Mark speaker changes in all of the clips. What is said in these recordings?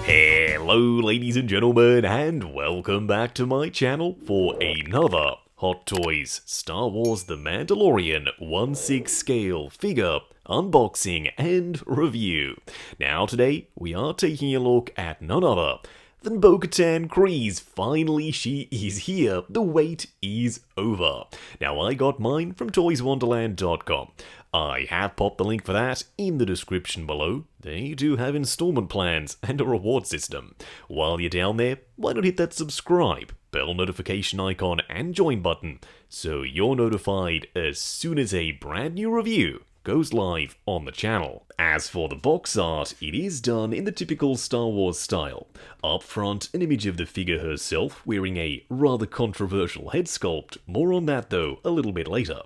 Speaker 1: Hello ladies and gentlemen, and welcome back to my channel for another Hot Toys Star Wars The Mandalorian 1/6 scale figure unboxing and review. Now today we are taking a look at none other than Bo-Katan Kryze. Finally she is here, the wait is over. Now I got mine from toyswonderland.com. I have popped the link for that in the description below. They do have installment plans and a reward system. While you're down there, why not hit that subscribe, bell notification icon and join button so you're notified as soon as a brand new review goes live on the channel. As for the box art, it is done in the typical Star Wars style. Up front, an image of the figure herself wearing a rather controversial head sculpt, more on that though a little bit later.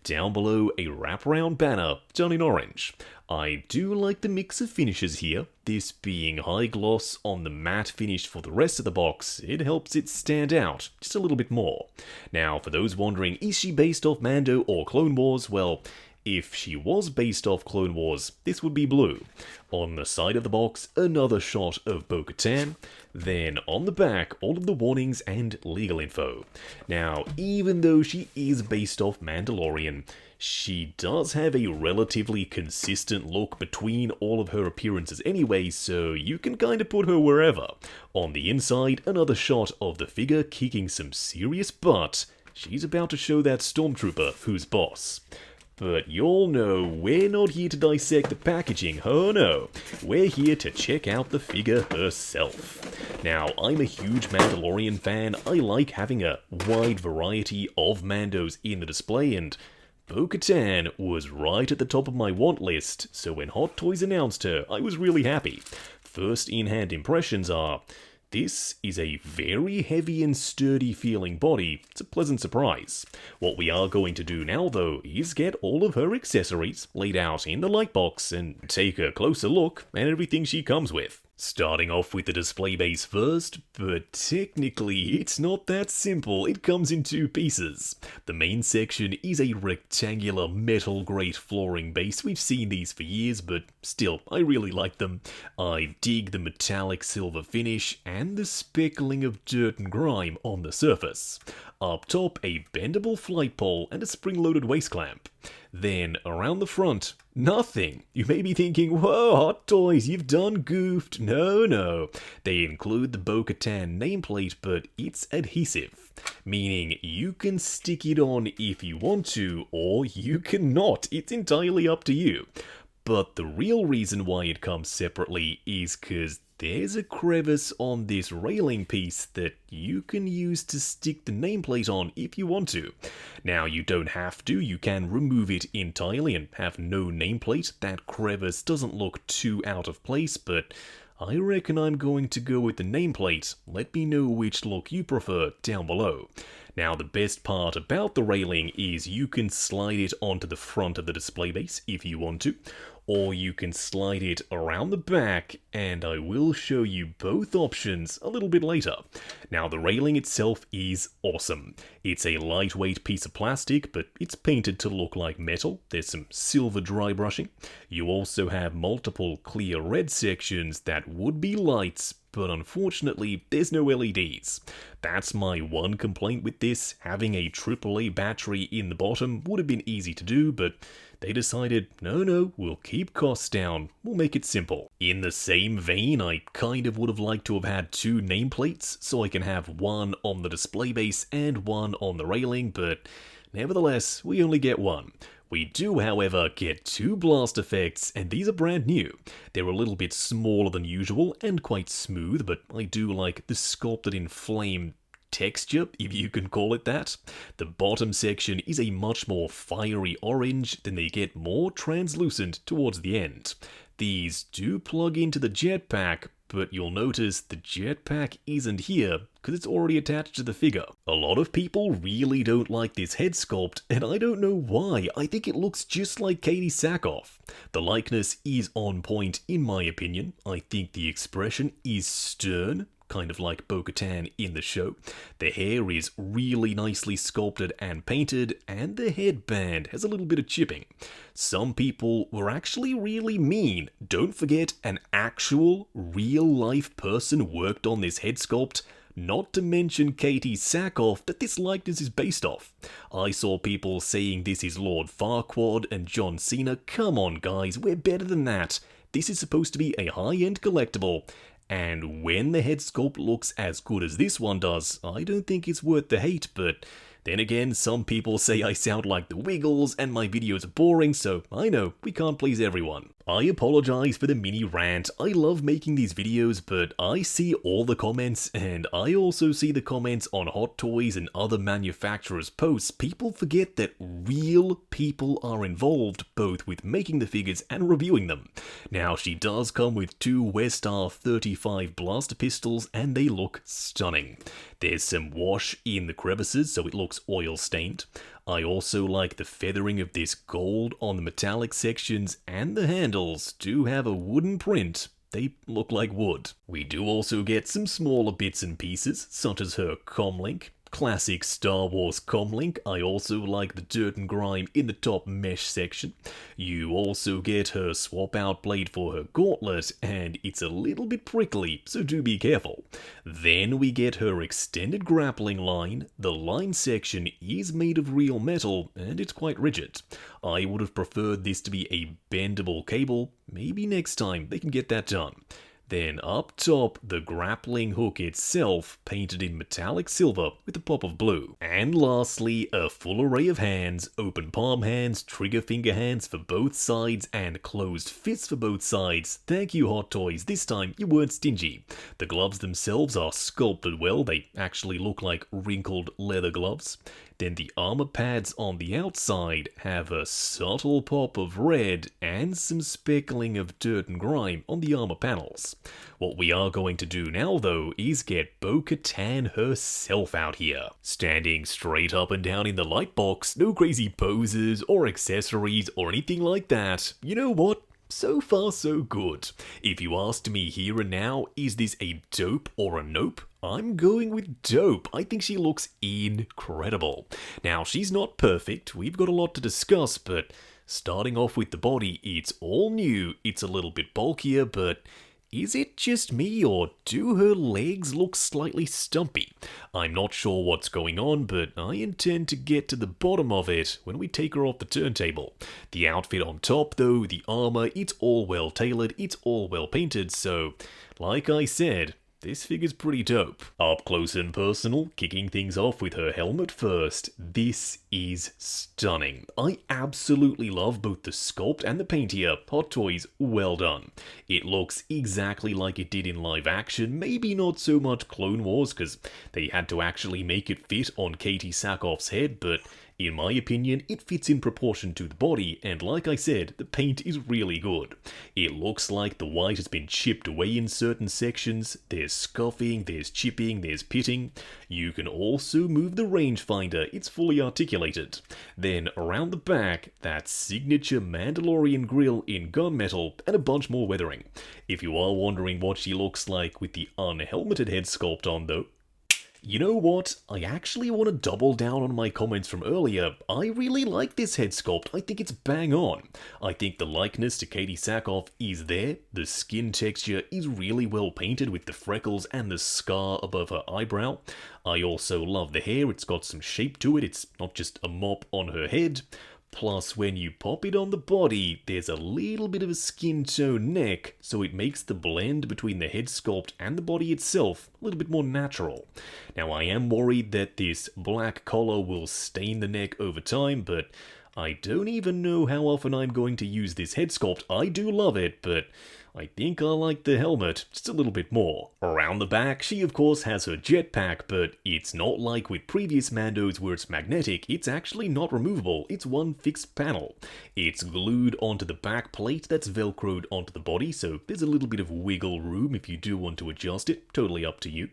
Speaker 1: Down below, a wraparound banner done in orange. I do like the mix of finishes here, this being high gloss on the matte finish for the rest of the box. It helps it stand out just a little bit more. Now for those wondering, is she based off Mando or Clone Wars? Well, if she was based off Clone Wars, this would be blue. On the side of the box, another shot of Bo-Katan. Then on the back, all of the warnings and legal info. Now, even though she is based off Mandalorian, she does have a relatively consistent look between all of her appearances anyway, so you can kinda put her wherever. On the inside, another shot of the figure kicking some serious butt. She's about to show that stormtrooper who's boss. But you'll know we're not here to dissect the packaging, oh no, we're here to check out the figure herself. Now, I'm a huge Mandalorian fan. I like having a wide variety of Mandos in the display, and Bo-Katan was right at the top of my want list, so when Hot Toys announced her, I was really happy. First in-hand impressions are, this is a very heavy and sturdy feeling body. It's a pleasant surprise. What we are going to do now though is get all of her accessories laid out in the light box and take a closer look at everything she comes with. Starting off with the display base first, but technically it's not that simple. It comes in two pieces. The main section is a rectangular metal grate flooring base. We've seen these for years, but still, I really like them. I dig the metallic silver finish and the speckling of dirt and grime on the surface. Up top, a bendable flight pole and a spring-loaded waist clamp. Then, around the front, nothing. You may be thinking, whoa, Hot Toys, you've done goofed. No. They include the Bo-Katan nameplate, but it's adhesive. Meaning, you can stick it on if you want to, or you cannot. It's entirely up to you. But the real reason why it comes separately is because there's a crevice on this railing piece that you can use to stick the nameplate on if you want to. Now, you don't have to, you can remove it entirely and have no nameplate. That crevice doesn't look too out of place, but I reckon I'm going to go with the nameplate. Let me know which look you prefer down below. Now, the best part about the railing is you can slide it onto the front of the display base if you want to, or you can slide it around the back, and I will show you both options a little bit later. Now, the railing itself is awesome. It's a lightweight piece of plastic, but it's painted to look like metal. There's some silver dry brushing. You also have multiple clear red sections that would be lights, but unfortunately, there's no LEDs. That's my one complaint with this. Having a AAA battery in the bottom would have been easy to do, but they decided, no, we'll keep costs down, we'll make it simple. In the same vein, I kind of would have liked to have had two nameplates, so I can have one on the display base and one on the railing, but nevertheless, we only get one. We do, however, get two blast effects, and these are brand new. They're a little bit smaller than usual and quite smooth, but I do like the sculpted in flame texture, if you can call it that. The bottom section is a much more fiery orange, then they get more translucent towards the end. These do plug into the jetpack, but you'll notice the jetpack isn't here because it's already attached to the figure. A lot of people really don't like this head sculpt, and I don't know why. I think it looks just like Katie Sackhoff. The likeness is on point in my opinion. I think the expression is stern, kind of like Bo-Katan in the show. The hair is really nicely sculpted and painted, and the headband has a little bit of chipping. Some people were actually really mean. Don't forget, an actual, real-life person worked on this head sculpt. Not to mention Katie Sackhoff that this likeness is based off. I saw people saying this is Lord Farquaad and John Cena. Come on guys, we're better than that. This is supposed to be a high-end collectible. And when the head sculpt looks as good as this one does, I don't think it's worth the hate, but then again, some people say I sound like the Wiggles and my videos are boring, so I know, we can't please everyone. I apologize for the mini rant. I love making these videos, but I see all the comments, and I also see the comments on Hot Toys and other manufacturers' posts. People forget that real people are involved, both with making the figures and reviewing them. Now, she does come with two Westar 35 blaster pistols, and they look stunning. There's some wash in the crevices, so it looks oil stained. I also like the feathering of this gold on the metallic sections, and the handles do have a wooden print. They look like wood. We do also get some smaller bits and pieces, such as her comlink. Classic Star Wars comlink. I also like the dirt and grime in the top mesh section. You also get her swap out blade for her gauntlet, and it's a little bit prickly, so do be careful. Then we get her extended grappling line. The line section is made of real metal, and it's quite rigid. I would have preferred this to be a bendable cable. Maybe next time they can get that done. Then up top, the grappling hook itself, painted in metallic silver with a pop of blue. And lastly, a full array of hands, open palm hands, trigger finger hands for both sides, and closed fists for both sides. Thank you, Hot Toys, this time you weren't stingy. The gloves themselves are sculpted well, they actually look like wrinkled leather gloves. Then the armor pads on the outside have a subtle pop of red and some speckling of dirt and grime on the armor panels. What we are going to do now though is get Bo-Katan herself out here. Standing straight up and down in the light box, no crazy poses or accessories or anything like that. You know what? So far so good. If you asked me here and now, is this a dope or a nope? I'm going with dope. I think she looks incredible. Now, she's not perfect. We've got a lot to discuss, but starting off with the body, it's all new. It's a little bit bulkier, but is it just me, or do her legs look slightly stumpy? I'm not sure what's going on, but I intend to get to the bottom of it when we take her off the turntable. The outfit on top, though, the armor, it's all well tailored, it's all well painted, so, like I said, this figure's pretty dope. Up close and personal, kicking things off with her helmet first. This is stunning. I absolutely love both the sculpt and the paint here. Hot Toys, well done. It looks exactly like it did in live action. Maybe not so much Clone Wars, because they had to actually make it fit on Katie Sackhoff's head, but in my opinion, it fits in proportion to the body, and like I said, the paint is really good. It looks like the white has been chipped away in certain sections. There's scuffing, there's chipping, there's pitting. You can also move the rangefinder, it's fully articulated. Then around the back, that signature Mandalorian grille in gunmetal and a bunch more weathering. If you are wondering what she looks like with the unhelmeted head sculpt on though, you know what? I actually want to double down on my comments from earlier. I really like this head sculpt. I think it's bang on. I think the likeness to Katie Sackhoff is there. The skin texture is really well painted with the freckles and the scar above her eyebrow. I also love the hair. It's got some shape to it. It's not just a mop on her head. Plus, when you pop it on the body, there's a little bit of a skin tone neck, so it makes the blend between the head sculpt and the body itself a little bit more natural. Now, I am worried that this black collar will stain the neck over time, but I don't even know how often I'm going to use this head sculpt. I do love it, but I think I like the helmet just a little bit more. Around the back, she of course has her jetpack, but it's not like with previous Mandos where it's magnetic. It's actually not removable. It's one fixed panel. It's glued onto the back plate that's velcroed onto the body, so there's a little bit of wiggle room if you do want to adjust it. Totally up to you.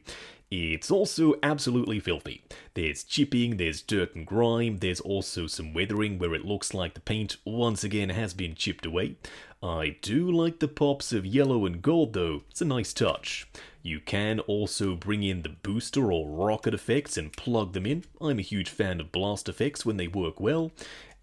Speaker 1: it's also absolutely filthy. There's chipping, there's dirt and grime, there's also some weathering where it looks like the paint once again has been chipped away. I do like the pops of yellow and gold though, it's a nice touch. You can also bring in the booster or rocket effects and plug them in. I'm a huge fan of blast effects when they work well.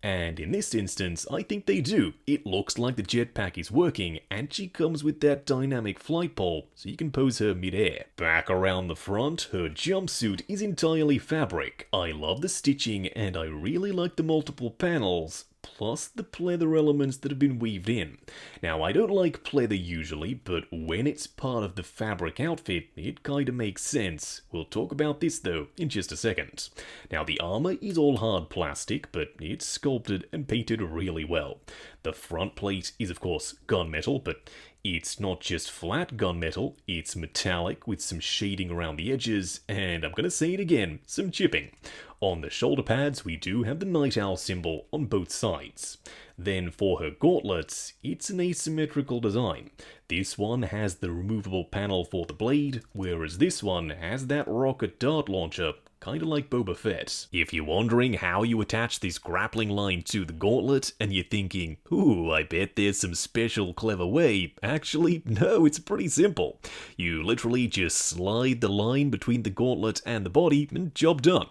Speaker 1: And in this instance, I think they do. It looks like the jetpack is working, and she comes with that dynamic flight pole, so you can pose her mid-air. Back around the front, her jumpsuit is entirely fabric. I love the stitching, and I really like the multiple panels, plus the pleather elements that have been weaved in. Now, I don't like pleather usually, but when it's part of the fabric outfit, it kinda makes sense. We'll talk about this though in just a second. Now, the armor is all hard plastic, but it's sculpted and painted really well. The front plate is of course gunmetal, but it's not just flat gunmetal, it's metallic with some shading around the edges, and I'm gonna say it again, some chipping. On the shoulder pads, we do have the Night Owl symbol on both sides. Then for her gauntlets, it's an asymmetrical design. This one has the removable panel for the blade, whereas this one has that rocket dart launcher, kinda like Boba Fett. If you're wondering how you attach this grappling line to the gauntlet, and you're thinking, ooh, I bet there's some special clever way, actually, no, it's pretty simple. You literally just slide the line between the gauntlet and the body, and job done.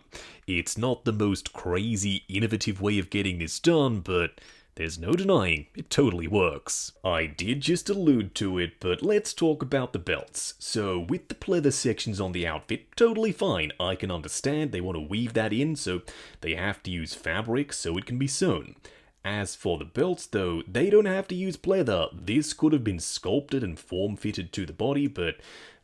Speaker 1: It's not the most crazy, innovative way of getting this done, but there's no denying, it totally works. I did just allude to it, but let's talk about the belts. So with the pleather sections on the outfit, totally fine. I can understand they want to weave that in, so they have to use fabric so it can be sewn. As for the belts though, they don't have to use pleather. This could have been sculpted and form-fitted to the body, but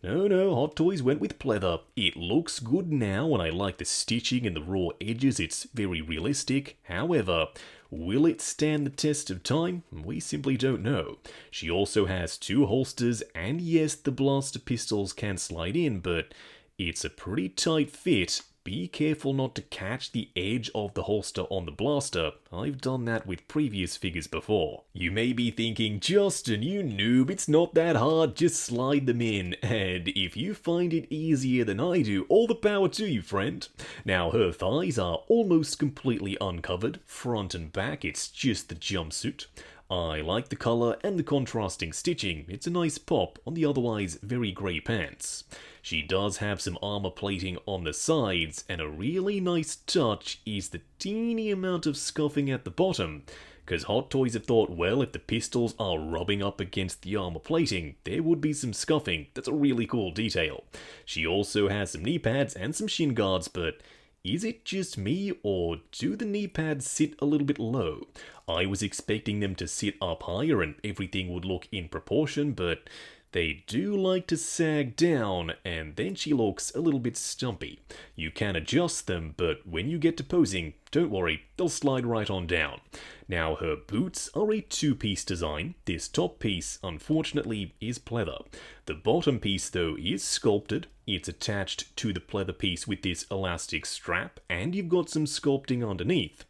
Speaker 1: no, Hot Toys went with pleather. It looks good now, and I like the stitching and the raw edges, it's very realistic. However, will it stand the test of time? We simply don't know. She also has 2 holsters, and yes, the blaster pistols can slide in, but it's a pretty tight fit. Be careful not to catch the edge of the holster on the blaster. I've done that with previous figures before. You may be thinking, Justin, you noob, it's not that hard, just slide them in. And if you find it easier than I do, all the power to you, friend. Now, her thighs are almost completely uncovered. Front and back, it's just the jumpsuit. I like the colour and the contrasting stitching. It's a nice pop on the otherwise very grey pants. She does have some armor plating on the sides, and a really nice touch is the teeny amount of scuffing at the bottom, because Hot Toys have thought, well, if the pistols are rubbing up against the armor plating, there would be some scuffing. That's a really cool detail. She also has some knee pads and some shin guards, but is it just me, or do the knee pads sit a little bit low? I was expecting them to sit up higher and everything would look in proportion, but they do like to sag down, and then she looks a little bit stumpy. You can adjust them, but when you get to posing, don't worry, they'll slide right on down. Now, her boots are a 2-piece design. This top piece, unfortunately, is pleather. The bottom piece, though, is sculpted. It's attached to the pleather piece with this elastic strap, and you've got some sculpting underneath.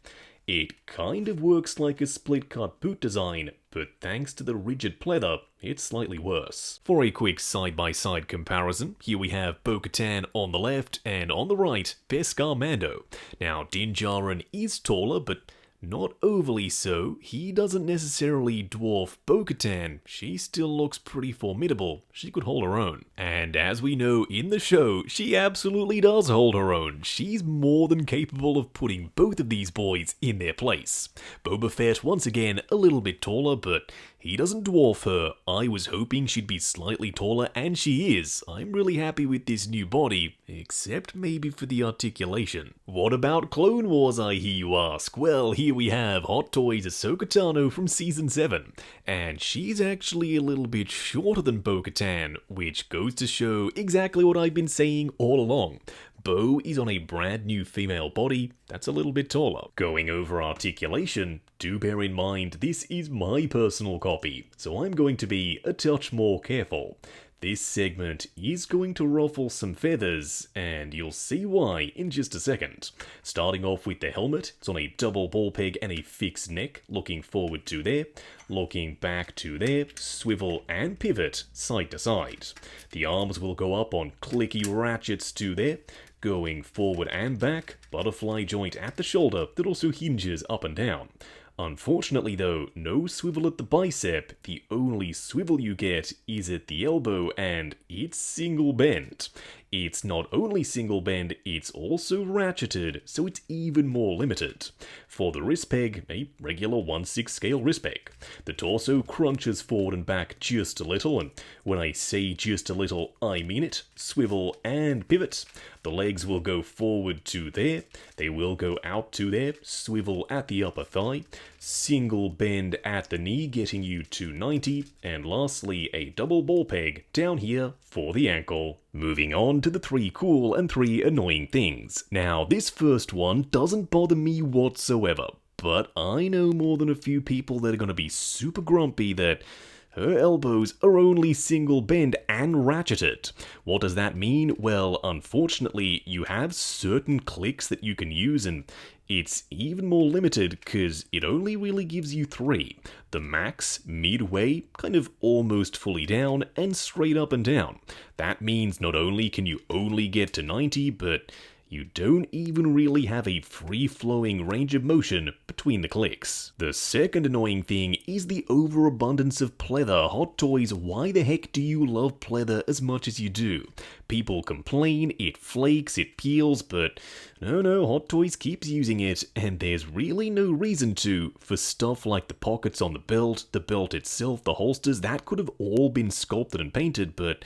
Speaker 1: It kind of works like a split-cut boot design, but thanks to the rigid pleather, it's slightly worse. For a quick side-by-side comparison, here we have Bo-Katan on the left, and on the right, Beskar Mando. Now, Din Djarin is taller, but not overly so. He doesn't necessarily dwarf Bo-Katan. She still looks pretty formidable. She could hold her own. And as we know in the show, she absolutely does hold her own. She's more than capable of putting both of these boys in their place. Boba Fett, once again, a little bit taller, but he doesn't dwarf her. I was hoping she'd be slightly taller, and she is. I'm really happy with this new body, except maybe for the articulation. What about Clone Wars, I hear you ask? Well, here we have Hot Toys Ahsoka Tano from Season 7, and she's actually a little bit shorter than Bo-Katan, which goes to show exactly what I've been saying all along. Bo is on a brand new female body that's a little bit taller. Going over articulation, do bear in mind this is my personal copy, so I'm going to be a touch more careful. this segment is going to ruffle some feathers, and you'll see why in just a second. Starting off with the helmet, it's on a double ball peg and a fixed neck, looking forward to there, looking back to there, swivel and pivot side to side. The arms will go up on clicky ratchets to there, going forward and back, butterfly joint at the shoulder that also hinges up and down. Unfortunately though, no swivel at the bicep, the only swivel you get is at the elbow and it's single bend. It's not only single bend, it's also ratcheted, so it's even more limited. For the wrist peg, a regular 1/6 scale wrist peg. The torso crunches forward and back just a little, and when I say just a little, I mean it. Swivel and pivot. The legs will go forward to there, they will go out to there, swivel at the upper thigh, single bend at the knee getting you to 90, and lastly a double ball peg down here for the ankle. Moving on to the 3 cool and 3 annoying things. Now this first one doesn't bother me whatsoever, but I know more than a few people that are going to be super grumpy that her elbows are only single bend and ratcheted. What does that mean? Well, unfortunately, you have certain clicks that you can use, and it's even more limited because it only really gives you 3. The max, midway, kind of almost fully down, and straight up and down. That means not only can you only get to 90, but you don't even really have a free-flowing range of motion between the clicks. The second annoying thing is the overabundance of pleather. Hot Toys, why the heck do you love pleather as much as you do? People complain, it flakes, it peels, but no, Hot Toys keeps using it, and there's really no reason to. For stuff like the pockets on the belt itself, the holsters, that could have all been sculpted and painted, but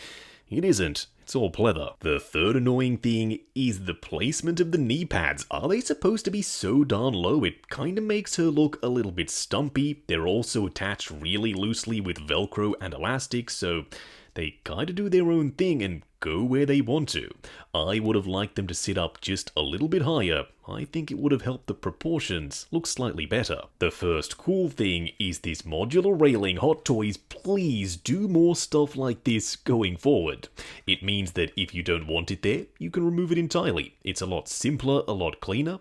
Speaker 1: it isn't. It's all pleather. The third annoying thing is the placement of the knee pads. Are they supposed to be so darn low? It kinda makes her look a little bit stumpy. They're also attached really loosely with Velcro and elastic, so they kinda do their own thing and go where they want to. I would have liked them to sit up just a little bit higher. I think it would have helped the proportions look slightly better. The first cool thing is this modular railing. Hot Toys, please do more stuff like this going forward. It means that if you don't want it there, you can remove it entirely. It's a lot simpler, a lot cleaner.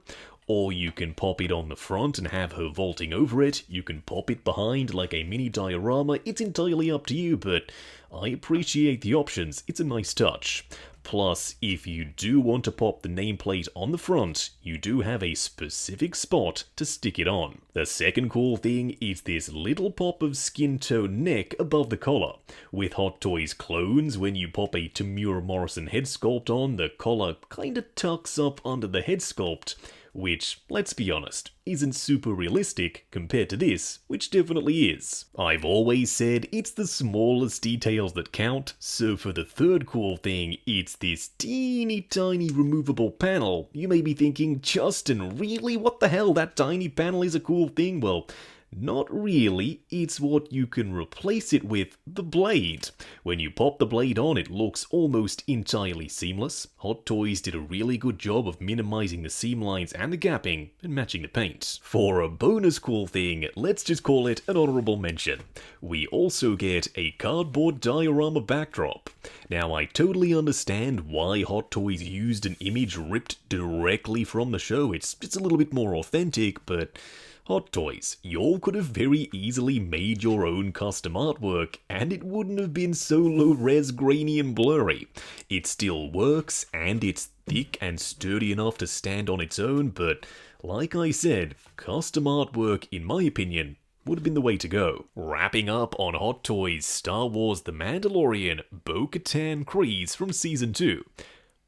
Speaker 1: Or you can pop it on the front and have her vaulting over it. You can pop it behind like a mini diorama. It's entirely up to you, but I appreciate the options. It's a nice touch. Plus, if you do want to pop the nameplate on the front, you do have a specific spot to stick it on. The second cool thing is this little pop of skin tone neck above the collar. With Hot Toys clones, when you pop a Tamura Morrison head sculpt on, the collar kinda tucks up under the head sculpt, which, let's be honest, isn't super realistic compared to this, which definitely is. I've always said it's the smallest details that count, so for the third cool thing, it's this teeny tiny removable panel. You may be thinking, Justin, really? What the hell? That tiny panel is a cool thing? Well, not really, it's what you can replace it with, the blade. When you pop the blade on, it looks almost entirely seamless. Hot Toys did a really good job of minimizing the seam lines and the gapping and matching the paint. For a bonus cool thing, let's just call it an honorable mention. We also get a cardboard diorama backdrop. Now, I totally understand why Hot Toys used an image ripped directly from the show. It's a little bit more authentic, but Hot Toys, y'all could have very easily made your own custom artwork, and it wouldn't have been so low-res, grainy, and blurry. It still works, and it's thick and sturdy enough to stand on its own, but like I said, custom artwork, in my opinion, would have been the way to go. Wrapping up on Hot Toys Star Wars The Mandalorian, Bo-Katan Kryze from Season 2.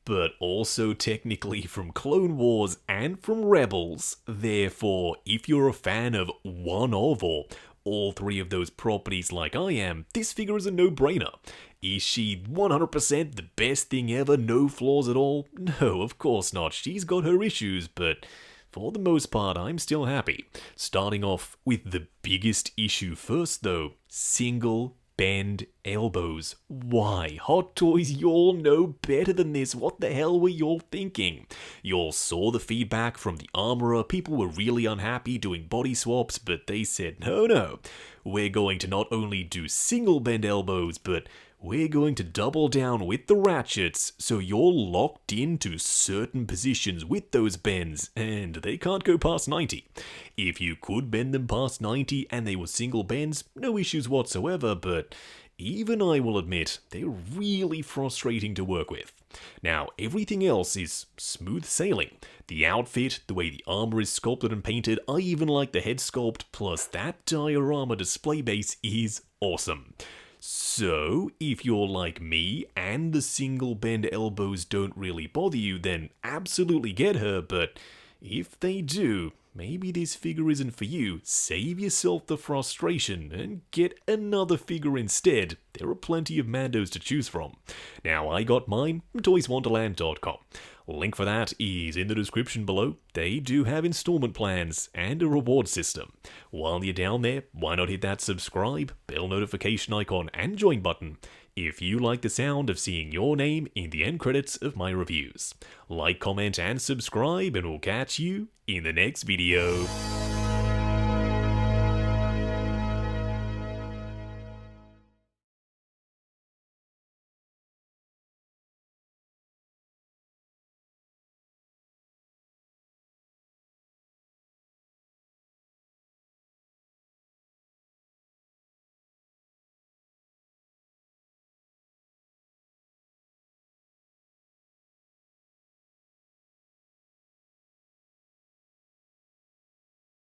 Speaker 1: But also technically from Clone Wars and from Rebels. Therefore, if you're a fan of one of or all 3 of those properties like I am, this figure is a no-brainer. Is she 100% the best thing ever, no flaws at all? No, of course not. She's got her issues, but for the most part, I'm still happy. Starting off with the biggest issue first though, single bend elbows. Why? Hot Toys, y'all know better than this. What the hell were y'all thinking? Y'all saw the feedback from the armorer. People were really unhappy doing body swaps, but they said, no, we're going to not only do single bend elbows, but we're going to double down with the ratchets so you're locked into certain positions with those bends and they can't go past 90. If you could bend them past 90 and they were single bends, no issues whatsoever, but even I will admit they're really frustrating to work with. Now, everything else is smooth sailing. The outfit, the way the armor is sculpted and painted, I even like the head sculpt, plus that diorama display base is awesome. So, if you're like me and the single bend elbows don't really bother you, then absolutely get her, but if they do, maybe this figure isn't for you. Save yourself the frustration and get another figure instead. There are plenty of Mandos to choose from. Now, I got mine from toyswonderland.com. Link for that is in the description below. They do have installment plans and a reward system. While you're down there, why not hit that subscribe, bell notification icon, and join button if you like the sound of seeing your name in the end credits of my reviews. Like, comment, and subscribe, and we'll catch you in the next video.